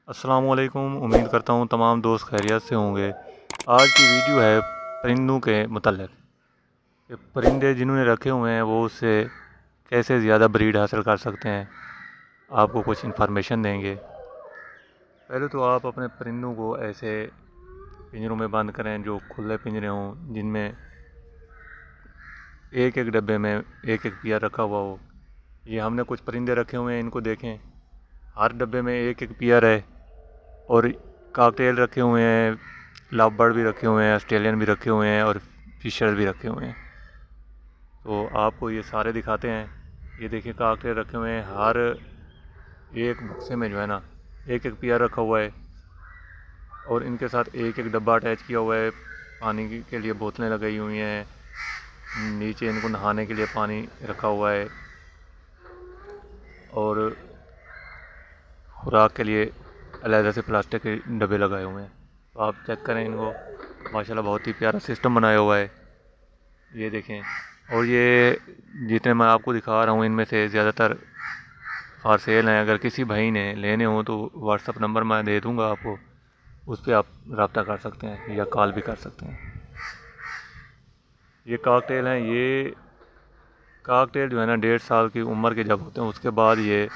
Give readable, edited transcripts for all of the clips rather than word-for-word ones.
अस्सलामुअलैकुम। उम्मीद करता हूँ तमाम दोस्त खैरियत से होंगे। आज की वीडियो है परिंदों के मतलब कि परिंदे जिन्होंने रखे हुए हैं वो उससे कैसे ज़्यादा ब्रीड हासिल कर सकते हैं। आपको कुछ इन्फॉर्मेशन देंगे। पहले तो आप अपने परिंदों को ऐसे पिंजरों में बंद करें जो खुले पिंजरे हों, जिनमें एक एक डब्बे में एक एक पियर रखा हुआ हो। ये हमने कुछ परिंदे रखे हुए हैं, इनको देखें, हर डब्बे में एक एक पियर है। और काकटेल रखे हुए हैं, लव बर्ड भी रखे हुए हैं, ऑस्ट्रेलियन भी रखे हुए हैं और फिशर भी रखे हुए हैं। तो आपको ये सारे दिखाते हैं। ये देखिए काकटेल रखे हुए हैं, हर एक बक्से में जो है ना एक एक पेयर रखा हुआ है और इनके साथ एक एक डब्बा अटैच किया हुआ है। पानी के लिए बोतलें लगाई हुई हैं, नीचे इनको नहाने के लिए पानी रखा हुआ है और खुराक के लिए अलग से प्लास्टिक के डब्बे लगाए हुए हैं। तो आप चेक करें इनको, माशाल्लाह बहुत ही प्यारा सिस्टम बनाया हुआ है। ये देखें, और ये जितने मैं आपको दिखा रहा हूँ इनमें से ज़्यादातर फॉर सेल हैं। अगर किसी भाई ने लेने हो तो व्हाट्सअप नंबर मैं दे दूँगा आपको, उस पर आप रब्ता कर सकते हैं या कॉल भी कर सकते हैं। ये काकटेल हैं। ये काकटेल जो है ना 1.5 साल की उम्र के जब होते हैं उसके बाद ये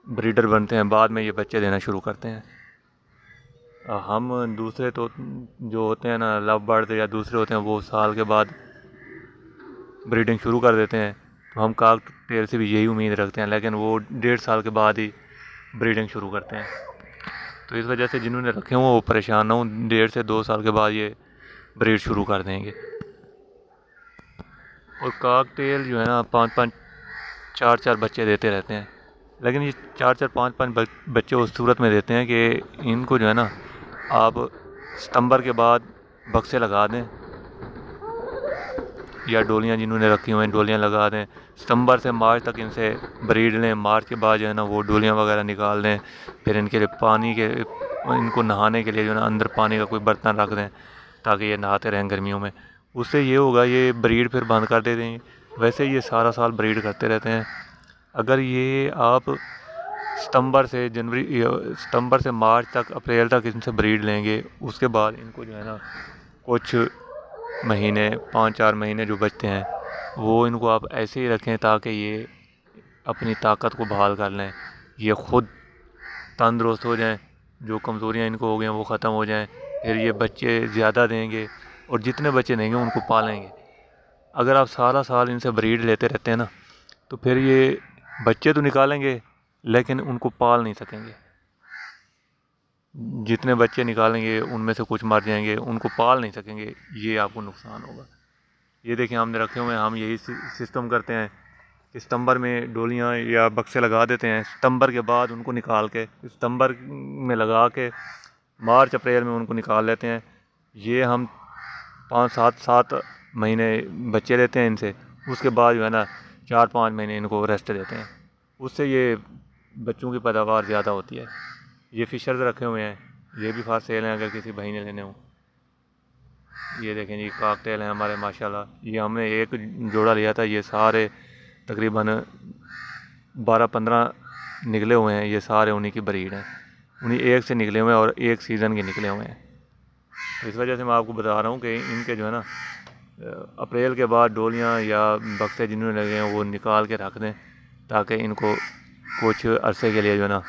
ब्रीडर बनते हैं, बाद में ये बच्चे देना शुरू करते हैं। हम दूसरे तो जो होते हैं ना लव बर्ड या दूसरे होते हैं वो साल के बाद ब्रीडिंग शुरू कर देते हैं। तो हम काकटेल से भी यही उम्मीद रखते हैं, लेकिन वो 1.5 साल के बाद ही ब्रीडिंग शुरू करते हैं। तो इस वजह से जिन्होंने रखे हुए वो परेशान ना हो, 1.5 से 2 साल के बाद ये ब्रीड शुरू कर देंगे। और काकटेल जो है ना 5-5 4-4 बच्चे देते रहते हैं, लेकिन ये 4-4 5-5 बच्चे उस सूरत में देते हैं कि इनको जो है ना आप सितंबर के बाद बक्से लगा दें या डोलियाँ जिन्होंने रखी हुई हैं डोलियाँ लगा दें। सितंबर से मार्च तक इनसे ब्रीड लें, मार्च के बाद जो है ना वो डोलियाँ वगैरह निकाल दें। फिर इनके लिए पानी के इनको नहाने के लिए जो है ना अंदर पानी का कोई बर्तन रख दें ताकि ये नहाते रहें गर्मियों में। उससे ये होगा ये ब्रीड फिर बंद कर देते हैं। वैसे ये सारा साल ब्रीड करते रहते हैं। अगर ये आप सितंबर से मार्च तक अप्रैल तक इनसे ब्रीड लेंगे, उसके बाद इनको जो है ना कुछ महीने 5-4 महीने जो बचते हैं वो इनको आप ऐसे ही रखें ताकि ये अपनी ताकत को बहाल कर लें, ये ख़ुद तंदुरुस्त हो जाएं, जो कमज़ोरियाँ इनको हो गई हैं वो ख़त्म हो जाएं। फिर ये बच्चे ज़्यादा देंगे और जितने बच्चे देंगे उनको पालेंगे। अगर आप सारा साल इनसे ब्रीड लेते रहते हैं ना तो फिर ये बच्चे तो निकालेंगे लेकिन उनको पाल नहीं सकेंगे। जितने बच्चे निकालेंगे उनमें से कुछ मर जाएंगे, उनको पाल नहीं सकेंगे, ये आपको नुकसान होगा। ये देखें हमने रखे हुए हैं, हम यही सिस्टम करते हैं कि सितंबर में डोलियाँ या बक्से लगा देते हैं, सितंबर के बाद उनको निकाल के सितंबर में लगा के मार्च अप्रैल में उनको निकाल लेते हैं। ये हम 5-7 महीने बच्चे लेते हैं इनसे, उसके बाद जो है ना 4-5 महीने इनको रेस्ट देते हैं। उससे ये बच्चों की पैदावार ज़्यादा होती है। ये फिशर्स रखे हुए हैं, ये भी फॉर सेल हैं अगर किसी भाई ने लेने हो। ये देखें जी काकटेल हैं हमारे माशाल्लाह। ये हमने एक जोड़ा लिया था, ये सारे तकरीबन 12-15 निकले हुए हैं। ये सारे उन्हीं की ब्रीड हैं, उन्हीं एक से निकले हुए हैं और एक सीज़न के निकले हुए हैं। तो इस वजह से मैं आपको बता रहा हूँ कि इनके जो है ना अप्रैल के बाद डोलियाँ या बक्से जिन्होंने लगे हैं वो निकाल के रख दें ताकि इनको कुछ अरसे के लिए जो है ना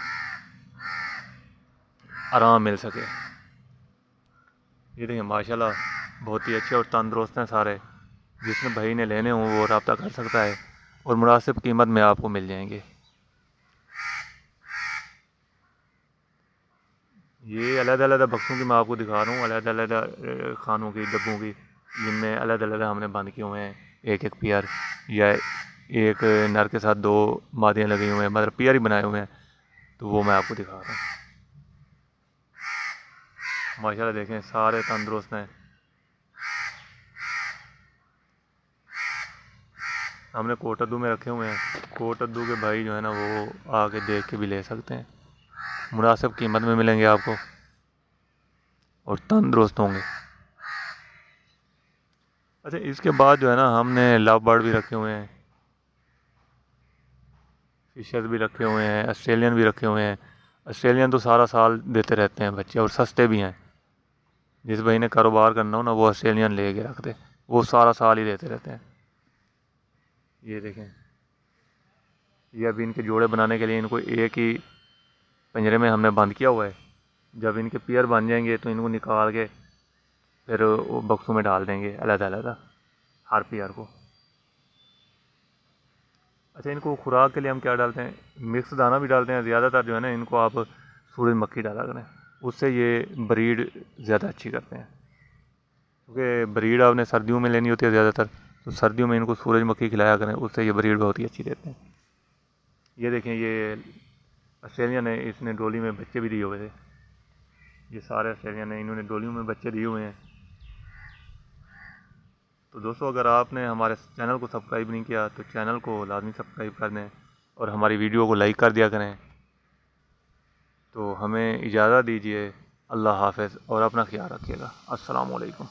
आराम मिल सके। ये देखिए माशाल्लाह बहुत ही अच्छे और तंदुरुस्त हैं सारे। जिसने भाई ने लेने हों वो रब्ता कर सकता है और मुनासिब कीमत में आपको मिल जाएंगे। ये अलग-अलग बक्सों की मैं आपको दिखा रहा हूँ, अलग-अलग खानों की, डब्बों की, जिनमें अलग-अलग हमने बंद किए हुए हैं एक एक पेयर, या एक नर के साथ 2 मादियाँ लगी हुई हैं, मतलब पेयर ही बनाए हुए हैं। तो वो मैं आपको दिखा रहा हूँ। माशाल्लाह देखें सारे तंदुरुस्त हैं। हमने कोटद्दू में रखे हुए हैं, कोटद्दू के भाई जो है ना वो आके देख के भी ले सकते हैं। मुनासिब कीमत में मिलेंगे आपको और तंदुरुस्त होंगे। अच्छा, इसके बाद जो है ना हमने लव बर्ड भी रखे हुए हैं, फिशर्स भी रखे हुए हैं, ऑस्ट्रेलियन भी रखे हुए हैं। ऑस्ट्रेलियन तो सारा साल देते रहते हैं बच्चे और सस्ते भी हैं। जिस भाई ने कारोबार करना हो ना वो ऑस्ट्रेलियन ले के रख दे, वो सारा साल ही देते रहते हैं। ये देखें, ये अभी इनके जोड़े बनाने के लिए इनको एक ही पिंजरे में हमने बंद किया हुआ है। जब इनके पेयर बन जाएंगे तो इनको निकाल के फिर वो बक्सों में डाल देंगे अलग अलग हर पेयर को। अच्छा, इनको खुराक के लिए हम क्या डालते हैं, मिक्स दाना भी डालते हैं। ज़्यादातर जो है ना इनको आप सूरजमुखी डाला करें, उससे ये ब्रीड ज़्यादा अच्छी करते हैं। क्योंकि ब्रीड आपने सर्दियों में लेनी होती है ज़्यादातर, तो सर्दियों में इनको सूरजमुखी खिलाया करें, उससे ये ब्रीड बहुत ही अच्छी देते हैं। ये देखें, ये ऑस्ट्रेलियन है, इसने डोली में बच्चे भी दिए हुए थे। ये सारे ऑस्ट्रेलियन हैं, इन्होंने डोलियों में बच्चे दिए हुए हैं। तो दोस्तों, अगर आपने हमारे चैनल को सब्सक्राइब नहीं किया तो चैनल को लाजमी सब्सक्राइब कर दें और हमारी वीडियो को लाइक कर दिया करें। तो हमें इजाज़त दीजिए। अल्लाह हाफ़िज़ और अपना ख्याल रखिएगा। अस्सलाम वालेकुम।